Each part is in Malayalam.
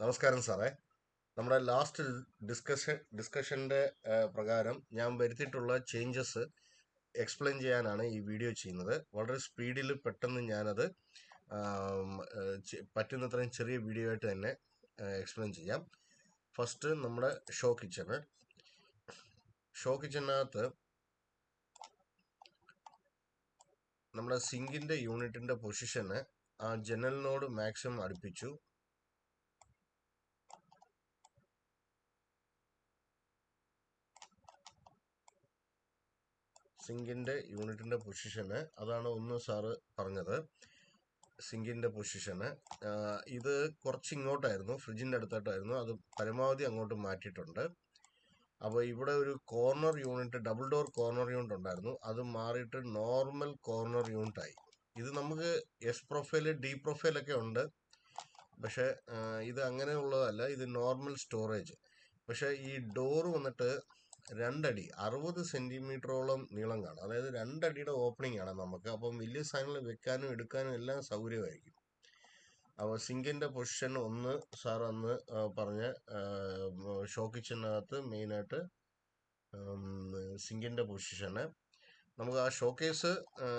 നമസ്കാരം സാറേ. നമ്മുടെ ലാസ്റ്റ് ഡിസ്കഷന്റെ പ്രകാരം ഞാൻ വരുത്തിയിട്ടുള്ള ചേഞ്ചസ് എക്സ്പ്ലെയിൻ ചെയ്യാനാണ് ഈ വീഡിയോ ചെയ്യുന്നത്. വളരെ സ്പീഡിൽ പെട്ടെന്ന് ഞാനത് പറ്റുന്നത്രയും ചെറിയ വീഡിയോ ആയിട്ട് തന്നെ എക്സ്പ്ലെയിൻ ചെയ്യാം. ഫസ്റ്റ് നമ്മുടെ ഷോ കിച്ചണിനകത്ത് നമ്മുടെ സിങ്കിന്റെ യൂണിറ്റിന്റെ പൊസിഷന് ആ ജനലിനോട് മാക്സിമം അടുപ്പിച്ചു. സിങ്കിന്റെ യൂണിറ്റിന്റെ പൊസിഷന് അതാണ് ഒന്ന് സാറ് പറഞ്ഞത്. സിങ്കിന്റെ പൊസിഷന് ഇത് കുറച്ച് ഇങ്ങോട്ടായിരുന്നു, ഫ്രിഡ്ജിന്റെ അടുത്തായിട്ടായിരുന്നു. അത് പരമാവധി അങ്ങോട്ട് മാറ്റിയിട്ടുണ്ട്. അപ്പോൾ ഇവിടെ ഒരു corner unit, double door corner unit ഉണ്ടായിരുന്നു. അത് മാറിയിട്ട് നോർമൽ കോർണർ യൂണിറ്റ് ആയി. ഇത് നമുക്ക് എസ് പ്രൊഫൈല് ഡി പ്രൊഫൈലൊക്കെ ഉണ്ട്, പക്ഷെ ഇത് അങ്ങനെയുള്ളതല്ല. ഇത് നോർമൽ സ്റ്റോറേജ്. പക്ഷെ ഈ ഡോറ് വന്നിട്ട് 2 അടി 60 സെന്റിമീറ്ററോളം നീളം കാണും. അതായത് 2 അടിയുടെ ഓപ്പണിംഗ് ആണ് നമുക്ക്. അപ്പം വലിയ സാധനങ്ങൾ വെക്കാനും എടുക്കാനും എല്ലാം സൗകര്യമായിരിക്കും. അപ്പോൾ സിങ്കിന്റെ പൊസിഷൻ ഒന്ന് സാർ അന്ന് പറഞ്ഞ ഷോ കിച്ചണിനകത്ത് മെയിനായിട്ട് സിങ്കിന്റെ പൊസിഷന് നമുക്ക് ആ ഷോക്കേസ്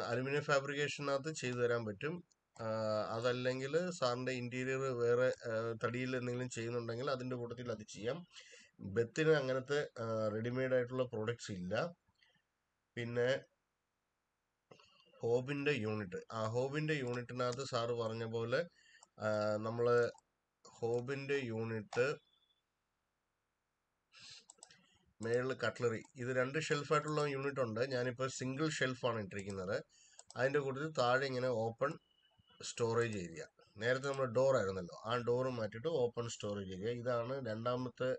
അലുമിനിയം ഫാബ്രിക്കേഷനകത്ത് ചെയ്തു തരാൻ പറ്റും. അതല്ലെങ്കിൽ സാറിന്റെ ഇന്റീരിയർ വേറെ തടിയിൽ എന്തെങ്കിലും ചെയ്യുന്നുണ്ടെങ്കിൽ അതിന്റെ കൂട്ടത്തിൽ അത് ചെയ്യാം. ബെത്തിന് അങ്ങനത്തെ റെഡിമെയ്ഡ് ആയിട്ടുള്ള പ്രോഡക്ട്സ് ഇല്ല. പിന്നെ ഹോബിന്റെ യൂണിറ്റ്, ആ ഹോബിന്റെ യൂണിറ്റിനകത്ത് സാറ് പറഞ്ഞ പോലെ നമ്മള് ഹോബിന്റെ യൂണിറ്റ് മേളിൽ കട്ട്ലറി, ഇത് 2 ഷെൽഫായിട്ടുള്ള യൂണിറ്റ് ഉണ്ട്. ഞാനിപ്പോൾ സിംഗിൾ ഷെൽഫാണ് ഇട്ടിരിക്കുന്നത്. അതിന്റെ കൂട്ടത്തിൽ താഴെ ഇങ്ങനെ ഓപ്പൺ സ്റ്റോറേജ് ഏരിയ. നേരത്തെ നമ്മൾ ഡോർ ആയിരുന്നല്ലോ, ആ ഡോറ് മാറ്റിയിട്ട് ഓപ്പൺ സ്റ്റോറേജ് ഏരിയ. ഇതാണ് രണ്ടാമത്തെ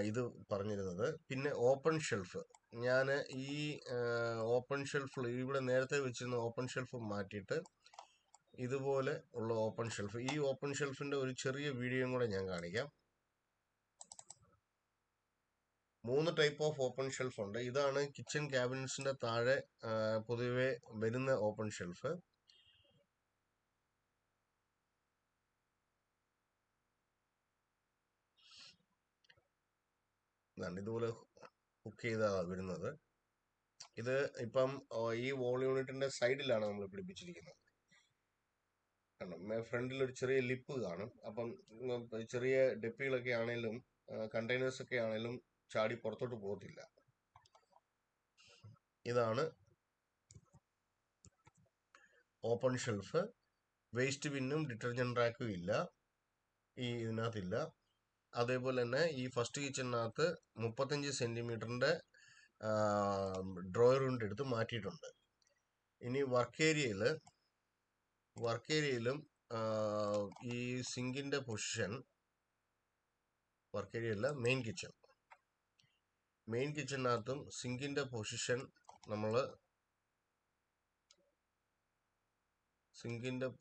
ഇത് പറഞ്ഞിരുന്നത്. പിന്നെ ഓപ്പൺ ഷെൽഫ്, ഞാൻ ഈ ഓപ്പൺ ഷെൽഫ് ഇവിടെ നേരത്തെ വെച്ചിരുന്ന ഓപ്പൺ ഷെൽഫ് മാറ്റിയിട്ട് ഇതുപോലെ ഉള്ള ഓപ്പൺ ഷെൽഫ്, ഈ ഓപ്പൺ ഷെൽഫിന്റെ ഒരു ചെറിയ വീഡിയോയും കൂടെ ഞാൻ കാണിക്കാം. 3 ടൈപ്പ് ഓഫ് ഓപ്പൺ ഷെൽഫ് ഉണ്ട്. ഇതാണ് കിച്ചൺ ക്യാബിനറ്റ്സിന്റെ താഴെ പൊതുവെ വരുന്ന ഓപ്പൺ ഷെൽഫ്. ഇതുപോലെ ഹുക്ക് ചെയ്താണ് വരുന്നത്. ഇത് ഇപ്പം ഈ വോൾ യൂണിറ്റിന്റെ സൈഡിലാണ് നമ്മൾ പിടിപ്പിച്ചിരിക്കുന്നത്. ഫ്രണ്ടിൽ ഒരു ചെറിയ ലിപ്പ് കാണും. അപ്പം ചെറിയ ഡെപ്പികളൊക്കെ ആണെങ്കിലും കണ്ടെയ്നേഴ്സ് ഒക്കെ ആണെങ്കിലും ചാടി പുറത്തോട്ട് പോകത്തില്ല. ഇതാണ് ഓപ്പൺ ഷെൽഫ്. വേസ്റ്റ് ബിന്നും ഡിറ്റർജന്റ് റാക്കും ഇല്ല, ഈ ഇതിനകത്തില്ല. അതേപോലെ തന്നെ ഈ ഫസ്റ്റ് കിച്ചണിനകത്ത് 35 സെന്റിമീറ്ററിന്റെ ഡ്രോയർ യൂണിറ്റ് എടുത്ത് മാറ്റിയിട്ടുണ്ട്. ഇനി വർക്ക് ഏരിയയിലും ഈ സിങ്കിന്റെ പൊസിഷൻ, വർക്ക് ഏരിയ അല്ല, മെയിൻ കിച്ചണിനകത്തും സിങ്കിന്റെ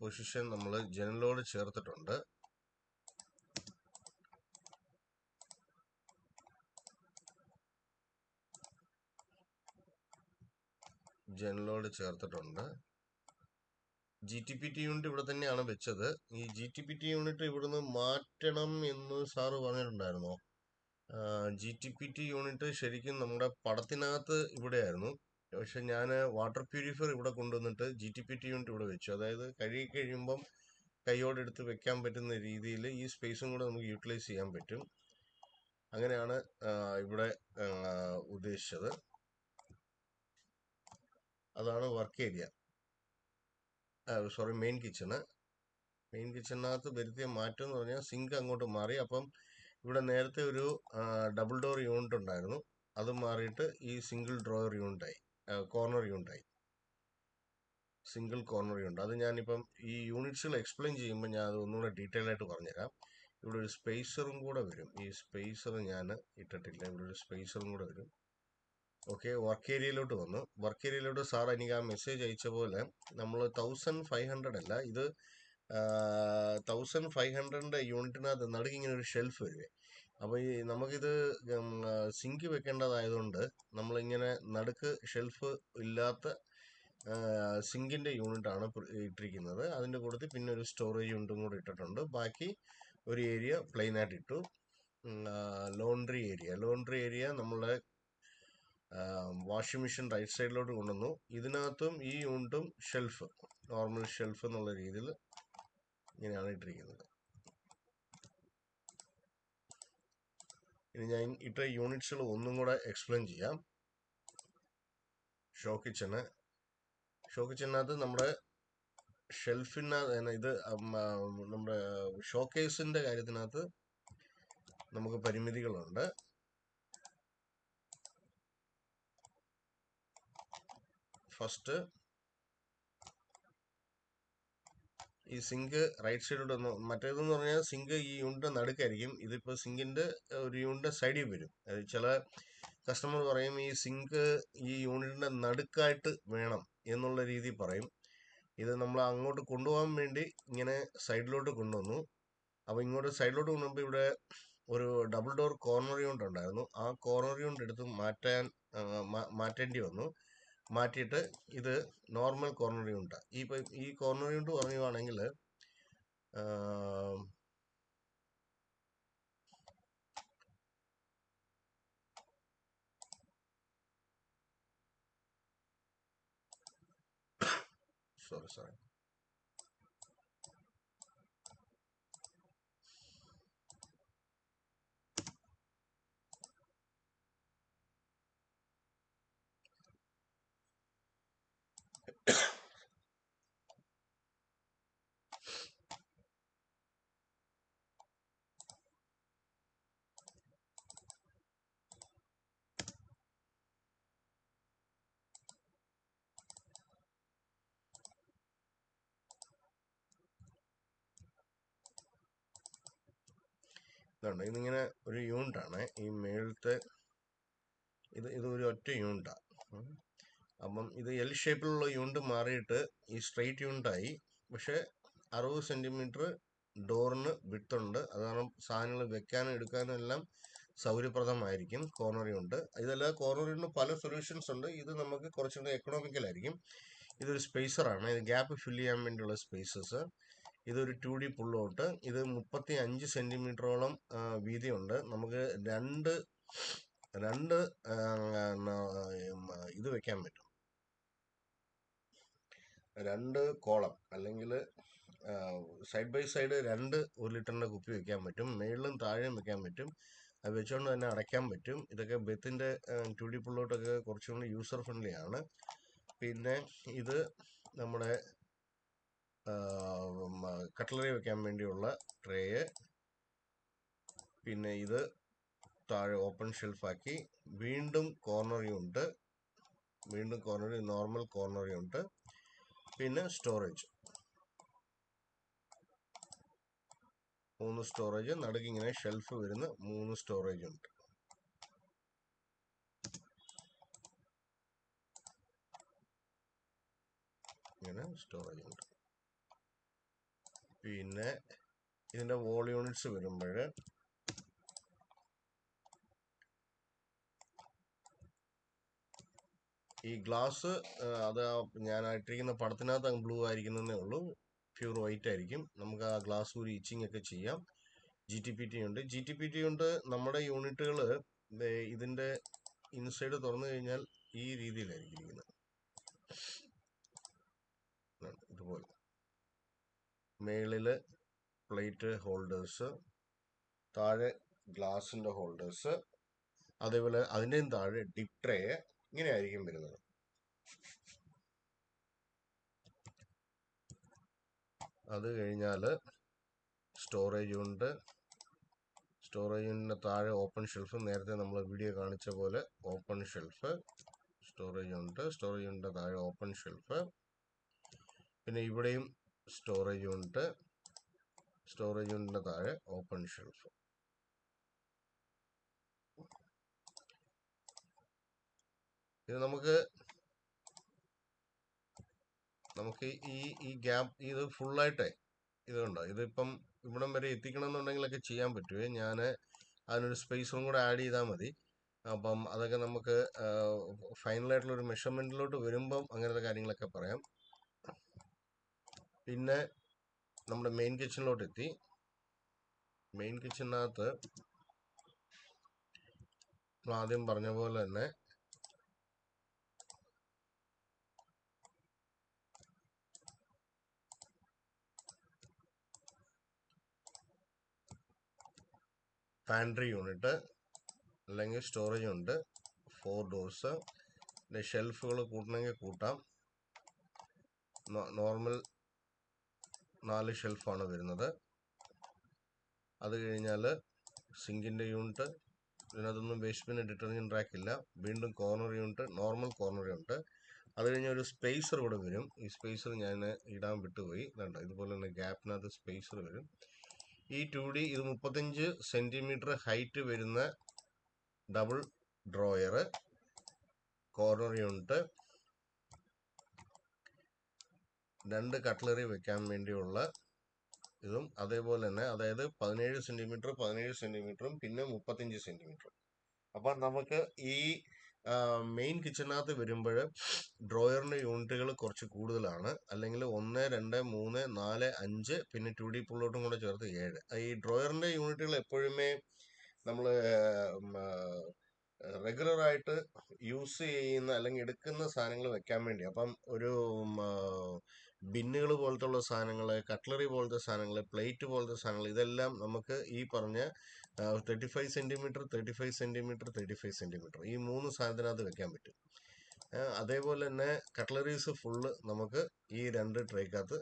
പൊസിഷൻ നമ്മൾ ജനലോട് ചേർത്തിട്ടുണ്ട്. GTPT യൂണിറ്റ് ഇവിടെ തന്നെയാണ് വെച്ചത്. ഈ GTPT യൂണിറ്റ് ഇവിടുന്ന് മാറ്റണം എന്ന് സാറ് പറഞ്ഞിട്ടുണ്ടായിരുന്നോ? GTPT യൂണിറ്റ് ശരിക്കും നമ്മുടെ പടത്തിനകത്ത് ഇവിടെയായിരുന്നു. പക്ഷെ ഞാൻ വാട്ടർ പ്യൂരിഫയർ ഇവിടെ കൊണ്ടുവന്നിട്ട് GTPT യൂണിറ്റ് ഇവിടെ വെച്ചു. അതായത് കഴുകി കഴിയുമ്പം കൈയോടെടുത്ത് വെക്കാൻ പറ്റുന്ന രീതിയിൽ ഈ സ്പേസും കൂടെ നമുക്ക് യൂട്ടിലൈസ് ചെയ്യാൻ പറ്റും. അങ്ങനെയാണ് ഇവിടെ ഉദ്ദേശിച്ചത്. അതാണ് വർക്ക് ഏരിയ, മെയിൻ കിച്ചണിനകത്ത് വരുത്തിയ മാറ്റം എന്ന് പറഞ്ഞാൽ സിങ്ക് അങ്ങോട്ട് മാറി. അപ്പം ഇവിടെ നേരത്തെ ഒരു ഡബിൾ ഡോർ യൂണിറ്റ് ഉണ്ടായിരുന്നു, അത് മാറിയിട്ട് ഈ സിംഗിൾ ഡ്രോയർ യൂണിറ്റായി, സിംഗിൾ കോർണർ യൂണിറ്റ്. അത് ഞാനിപ്പം ഈ യൂണിറ്റ്സുകൾ എക്സ്പ്ലെയിൻ ചെയ്യുമ്പോൾ ഞാൻ അത് ഒന്നുകൂടെ ഡീറ്റെയിൽ ആയിട്ട് പറഞ്ഞുതരാം. ഇവിടെ ഒരു സ്പേസറും കൂടെ വരും. ഈ സ്പേസർ ഞാൻ ഇട്ടിട്ടില്ല, ഇവിടെ ഒരു സ്പേസറും കൂടെ വരും. ഓക്കെ, വർക്ക് ഏരിയയിലോട്ട് വന്നു. വർക്ക് ഏരിയയിലോട്ട് സാർ എനിക്ക് ആ മെസ്സേജ് അയച്ച പോലെ നമ്മൾ 1500 അല്ല, ഇത് 1500ന്റെ യൂണിറ്റിനകത്ത് നടുക്ക് ഇങ്ങനെ ഒരു ഷെൽഫ് വരുവേ. അപ്പോൾ ഈ നമുക്കിത് സിങ്ക് വെക്കേണ്ടതായതുകൊണ്ട് നമ്മളിങ്ങനെ നടുക്ക് ഷെൽഫ് ഇല്ലാത്ത സിങ്കിന്റെ യൂണിറ്റ് ആണ് ഇട്ടിരിക്കുന്നത്. അതിന്റെ കൂട്ടത്തിൽ പിന്നെ ഒരു സ്റ്റോറേജ് യൂണിറ്റും കൂടെ ഇട്ടിട്ടുണ്ട്. ബാക്കി ഒരു ഏരിയ പ്ലെയിൻ ആയിട്ട് ഇട്ടു. ലോണ്ട്രി ഏരിയ നമ്മളെ വാഷിംഗ് മെഷീൻ റൈറ്റ് സൈഡിലോട്ട് കൊണ്ടുവന്നു. ഇതിനകത്തും ഈ യൂണിറ്റും ഷെൽഫ്, നോർമൽ ഷെൽഫ് എന്നുള്ള രീതിയിൽ ഇങ്ങനെയാണ് ഇട്ടിരിക്കുന്നത്. ഇനി ഞാൻ ഇട്ട യൂണിറ്റ്സുകൾ ഒന്നും കൂടെ എക്സ്പ്ലെയിൻ ചെയ്യാം. ഷോ കിച്ചണിനകത്ത് നമ്മുടെ ഷെൽഫിനകത്ത് ഇത് നമ്മുടെ ഷോക്കേസിന്റെ കാര്യത്തിനകത്ത് നമുക്ക് പരിമിതികളുണ്ട്. ഫസ്റ്റ് ഈ സിങ്ക് റൈറ്റ് സൈഡിലോട്ട് വന്നു. മറ്റേതെന്ന് പറഞ്ഞാൽ സിങ്ക് ഈ യൂണിറ്റ് നടുക്കായിരിക്കും. ഇതിപ്പോൾ സിങ്കിന്റെ ഒരു യൂണിറ്റ് സൈഡിൽ വരും. ചില കസ്റ്റമർ പറയും ഈ സിങ്ക് ഈ യൂണിറ്റിന്റെ നടുക്കായിട്ട് വേണം എന്നുള്ള രീതി പറയും. ഇത് നമ്മൾ അങ്ങോട്ട് കൊണ്ടുപോകാൻ വേണ്ടി ഇങ്ങനെ സൈഡിലോട്ട് കൊണ്ടുവന്നു. അപ്പോൾ ഇങ്ങോട്ട് സൈഡിലോട്ട് കൊണ്ടുപോകുമ്പോൾ ഇവിടെ ഒരു ഡബിൾ ഡോർ കോർണർ യൂണിറ്റ് ഉണ്ടായിരുന്നു. ആ കോർണർ യൂണിറ്റ് എടുത്ത് മാറ്റേണ്ടി വന്നു. മാറ്റിയിട്ട് ഇത് നോർമൽ കോർണർ യൂണിറ്റാണ്. ഈ കോർണർ യൂണിറ്റ് പറയുവാണെങ്കിൽ സോറി ഇതുണ്ട്. ഇതിങ്ങനെ ഒരു യൂണിറ്റാണ്. ഈ മേളത്തെ ഇത് ഒരു ഒറ്റ യൂണിറ്റാണ്. അപ്പം ഇത് എൽ ഷേപ്പിലുള്ള യൂണിറ്റ് മാറിയിട്ട് ഈ സ്ട്രെയിറ്റ് യൂണിറ്റായി. പക്ഷെ 60 സെന്റിമീറ്റർ ഡോറിന് വിട്ടുണ്ട്. അത് കാരണം സാധനങ്ങൾ വെക്കാനും എടുക്കാനും എല്ലാം സൗകര്യപ്രദമായിരിക്കും കോർണർ യൂണിറ്റ്. ഇതല്ലാതെ കോർണർ യൂണിറ്റ് പല സൊല്യൂഷൻസ് ഉണ്ട്. ഇത് നമുക്ക് കുറച്ചുകൂടെ എക്കണോമിക്കലായിരിക്കും. ഇതൊരു സ്പേസറാണ്. ഇത് ഗ്യാപ്പ് ഫില്ല് ചെയ്യാൻ വേണ്ടിയുള്ള സ്പേസസ്. ഇതൊരു 2D പുൾ ഔട്ട്. ഇത് 35 സെന്റിമീറ്ററോളം വീതിയുണ്ട്. നമുക്ക് രണ്ട് ഇത് വെക്കാൻ പറ്റും. 2 കോളം അല്ലെങ്കിൽ സൈഡ് ബൈ സൈഡ് 2 1 ലിറ്ററിന്റെ കുപ്പി വെക്കാൻ പറ്റും. മേളിലും താഴെയും വെക്കാൻ പറ്റും. അത് വെച്ചുകൊണ്ട് തന്നെ അടയ്ക്കാൻ പറ്റും. ഇതൊക്കെ ബെത്തിന്റെ 2D പുൾ ഔട്ടൊക്കെ കുറച്ചും കൂടി യൂസർ ഫ്രണ്ട്ലി ആണ്. പിന്നെ ഇത് നമ്മുടെ കട്ട്ലറി വെക്കാൻ വേണ്ടിയുള്ള ട്രേയ്. പിന്നെ ഇത് താഴെ ഓപ്പൺ ഷെൽഫാക്കി. വീണ്ടും corner unit, normal corner unit. പിന്നെ സ്റ്റോറേജ്, 3 സ്റ്റോറേജ്. നടുക്ക് ഇങ്ങനെ ഷെൽഫ് വരുന്ന 3 സ്റ്റോറേജ് ഉണ്ട്. ഇങ്ങനെ സ്റ്റോറേജ് ഉണ്ട്. പിന്നെ ഇതിന്റെ വോൾ യൂണിറ്റ്സ് വരുമ്പോൾ ഈ ഗ്ലാസ് അത് ഞാൻ ഇട്ടിരിക്കുന്ന പടത്തിനകത്ത് അങ്ങ് ബ്ലൂ ആയിരിക്കുന്നതേ ഉള്ളൂ. പ്യൂർ വൈറ്റ് ആയിരിക്കും. നമുക്ക് ആ ഗ്ലാസ് ഒരു ഇച്ചിങ് ഒക്കെ ചെയ്യാം. GTPT ഉണ്ട്. നമ്മുടെ യൂണിറ്റുകൾ ഇതിന്റെ ഇൻസൈഡ് തുറന്നു കഴിഞ്ഞാൽ ഈ രീതിയിലായിരിക്കും ഇരിക്കുന്നത്. ഇതുപോലെ മേളില് പ്ലേറ്റ് ഹോൾഡേഴ്സ്, താഴെ ഗ്ലാസിന്റെ ഹോൾഡേഴ്സ്, അതേപോലെ അതിൻ്റെയും താഴെ ഡിപ് ട്രേ. ഇങ്ങനെ ആയിരിക്കും വരുന്നത്. അത് കഴിഞ്ഞാൽ സ്റ്റോറേജ് യൂണിറ്റ്. സ്റ്റോറേജ് യൂണിറ്റിന് താഴെ ഓപ്പൺ ഷെൽഫ്. നേരത്തെ നമ്മൾ വീഡിയോ കാണിച്ച പോലെ ഓപ്പൺ ഷെൽഫ്. സ്റ്റോറേജ് യൂണിറ്റിന്റെ താഴെ ഓപ്പൺ ഷെൽഫ്. പിന്നെ ഇവിടെയും സ്റ്റോറേജ് യൂണിറ്റിന്റെ താഴെ ഓപ്പൺ ഷെൽഫ്. ഇത് നമുക്ക് ഈ ഗ്യാപ്പ് ഇത് ഫുള്ളായിട്ടേ ഇതുണ്ടോ, ഇതിപ്പം ഇവിടം വരെ എത്തിക്കണം എന്നുണ്ടെങ്കിലൊക്കെ ചെയ്യാൻ പറ്റുമേ. ഞാൻ അതിനൊരു സ്പേസും കൂടെ ആഡ് ചെയ്താൽ മതി. അപ്പം അതൊക്കെ നമുക്ക് ഫൈനലായിട്ടുള്ളൊരു മെഷർമെൻറ്റിലോട്ട് വരുമ്പം അങ്ങനത്തെ കാര്യങ്ങളൊക്കെ പറയാം. പിന്നെ നമ്മുടെ മെയിൻ കിച്ചണിലോട്ട് എത്തി. മെയിൻ കിച്ചണിനകത്ത് ആദ്യം പറഞ്ഞ പോലെ തന്നെ പാൻട്രി യൂണിറ്റ് അല്ലെങ്കിൽ സ്റ്റോറേജ് ഉണ്ട്, 4 ഡോർസ്. പിന്നെ ഷെൽഫുകൾ കൂട്ടണമെങ്കിൽ കൂട്ടാം. നോർമൽ 4 ഷെൽഫാണ് വരുന്നത്. അത് കഴിഞ്ഞാൽ സിങ്കിൻ്റെ യൂണിറ്റ്, ഇതിനകത്തൊന്നും വേസ്റ്റ് ബിൻ ഡിറ്റർജൻറ്റ് റാക്ക് ഇല്ല. വീണ്ടും corner unit, normal corner unit. അത് കഴിഞ്ഞാൽ ഒരു സ്പേസർ ഇവിടെ വരും. ഈ സ്പേസർ ഞാൻ ഇടാൻ വിട്ടുപോയി. വേണ്ട, ഇതുപോലെ തന്നെ ഗ്യാപ്പിനകത്ത് സ്പേസർ വരും. ഈ 2D ഇത് 35 സെൻറ്റിമീറ്റർ ഹൈറ്റ് വരുന്ന double drawer, corner unit, 2 cutlery വെക്കാൻ വേണ്ടിയുള്ള ഇതും അതേപോലെ തന്നെ, അതായത് 17 സെൻറ്റിമീറ്റർ 17 സെൻറ്റിമീറ്ററും പിന്നെ 35 സെൻറ്റിമീറ്ററും. അപ്പം നമുക്ക് ഈ മെയിൻ കിച്ചണിനകത്ത് വരുമ്പോൾ ഡ്രോയറിൻ്റെ യൂണിറ്റുകൾ കുറച്ച് കൂടുതലാണ്. അല്ലെങ്കിൽ 1, 2, 3, 4, 5 പിന്നെ 2D പുള്ളോട്ടും കൂടെ ചേർത്ത് 7. ഈ ഡ്രോയറിൻ്റെ യൂണിറ്റുകൾ എപ്പോഴുമേ നമ്മൾ റെഗുലറായിട്ട് യൂസ് ചെയ്യുന്ന അല്ലെങ്കിൽ എടുക്കുന്ന സാധനങ്ങൾ വെക്കാൻ വേണ്ടി. അപ്പം ഒരു ബിന്നുകൾ പോലത്തുള്ള സാധനങ്ങൾ, കട്ട്ലറി പോലത്തെ സാധനങ്ങൾ, പ്ലേറ്റ് പോലത്തെ സാധനങ്ങൾ, ഇതെല്ലാം നമുക്ക് ഈ പറഞ്ഞ 35 സെൻറ്റിമീറ്റർ 35 സെൻറ്റിമീറ്റർ 35 സെൻറ്റിമീറ്റർ ഈ 3 സാധനത്തിനകത്ത് വെക്കാൻ പറ്റും. അതേപോലെ തന്നെ കട്ട്ലറീസ് ഫുള്ള് നമുക്ക് ഈ 2 ട്രേക്കകത്ത്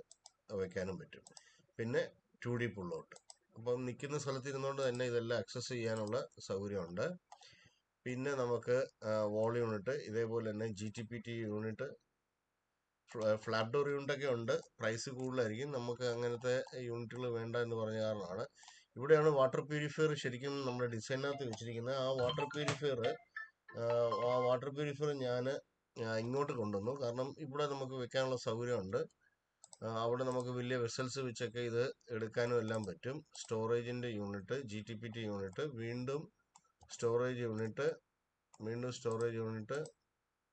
വെക്കാനും പറ്റും. പിന്നെ 2D പുള്ളൗട്ട്. അപ്പം നിൽക്കുന്ന സ്ഥലത്ത് ഇരുന്നുകൊണ്ട് തന്നെ ഇതെല്ലാം ആക്സസ് ചെയ്യാനുള്ള സൗകര്യമുണ്ട്. പിന്നെ നമുക്ക് വാൾ യൂണിറ്റ്, ഇതേപോലെ തന്നെ GTPT യൂണിറ്റ്, ഫ്ലാറ്റ് ഡോർ യൂണിറ്റൊക്കെ ഉണ്ട്. പ്രൈസ് കൂടുതലായിരിക്കും. നമുക്ക് അങ്ങനത്തെ യൂണിറ്റുകൾ വേണ്ട എന്ന് പറഞ്ഞ കാരണമാണ്. ഇവിടെയാണ് വാട്ടർ പ്യൂരിഫയർ ശരിക്കും നമ്മുടെ ഡിസൈനകത്ത് വെച്ചിരിക്കുന്നത്. ആ വാട്ടർ പ്യൂരിഫയർ ഞാൻ ഇങ്ങോട്ട് കൊണ്ടുവന്നു. കാരണം ഇവിടെ നമുക്ക് വെക്കാനുള്ള സൗകര്യമുണ്ട്. അവിടെ നമുക്ക് വലിയ വെസൽസ് വെച്ചൊക്കെ ഇത് എടുക്കാനും എല്ലാം പറ്റും. സ്റ്റോറേജിൻ്റെ യൂണിറ്റ്, GTPT യൂണിറ്റ്, വീണ്ടും സ്റ്റോറേജ് യൂണിറ്റ്, വീണ്ടും സ്റ്റോറേജ് യൂണിറ്റ്,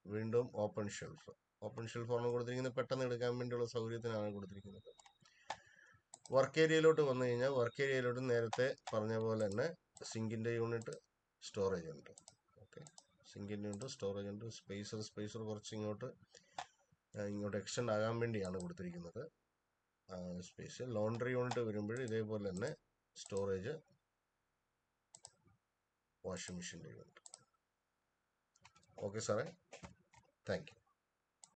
വീണ്ടും ഓപ്പൺ ഷെൽഫ്. ഓപ്പൺ ഷെൽഫാണ് കൊടുത്തിരിക്കുന്നത്. പെട്ടെന്ന് എടുക്കാൻ വേണ്ടിയുള്ള സൗകര്യത്തിനാണ് കൊടുത്തിരിക്കുന്നത്. വർക്ക് ഏരിയയിലോട്ട് വന്നു കഴിഞ്ഞാൽ വർക്ക് ഏരിയയിലോട്ട് നേരത്തെ പറഞ്ഞ പോലെ തന്നെ സിങ്കിൻ്റെ യൂണിറ്റ്, സ്റ്റോറേജ് ഉണ്ട്. ഓക്കെ, സിങ്കിൻ്റെ യൂണിറ്റ്, സ്റ്റോറേജ് ഉണ്ട്. സ്പേസർ കുറച്ച് ഇങ്ങോട്ട് എക്സ്റ്റെൻഡ് ആകാൻ വേണ്ടിയാണ് കൊടുത്തിരിക്കുന്നത് സ്പേസ്. ലോണ്ടറി യൂണിറ്റ് വരുമ്പോൾ ഇതേപോലെ തന്നെ സ്റ്റോറേജ്, വാഷിംഗ് മെഷീൻ്റെ യൂണിറ്റ്. ഓക്കെ സാറേ, താങ്ക് യു.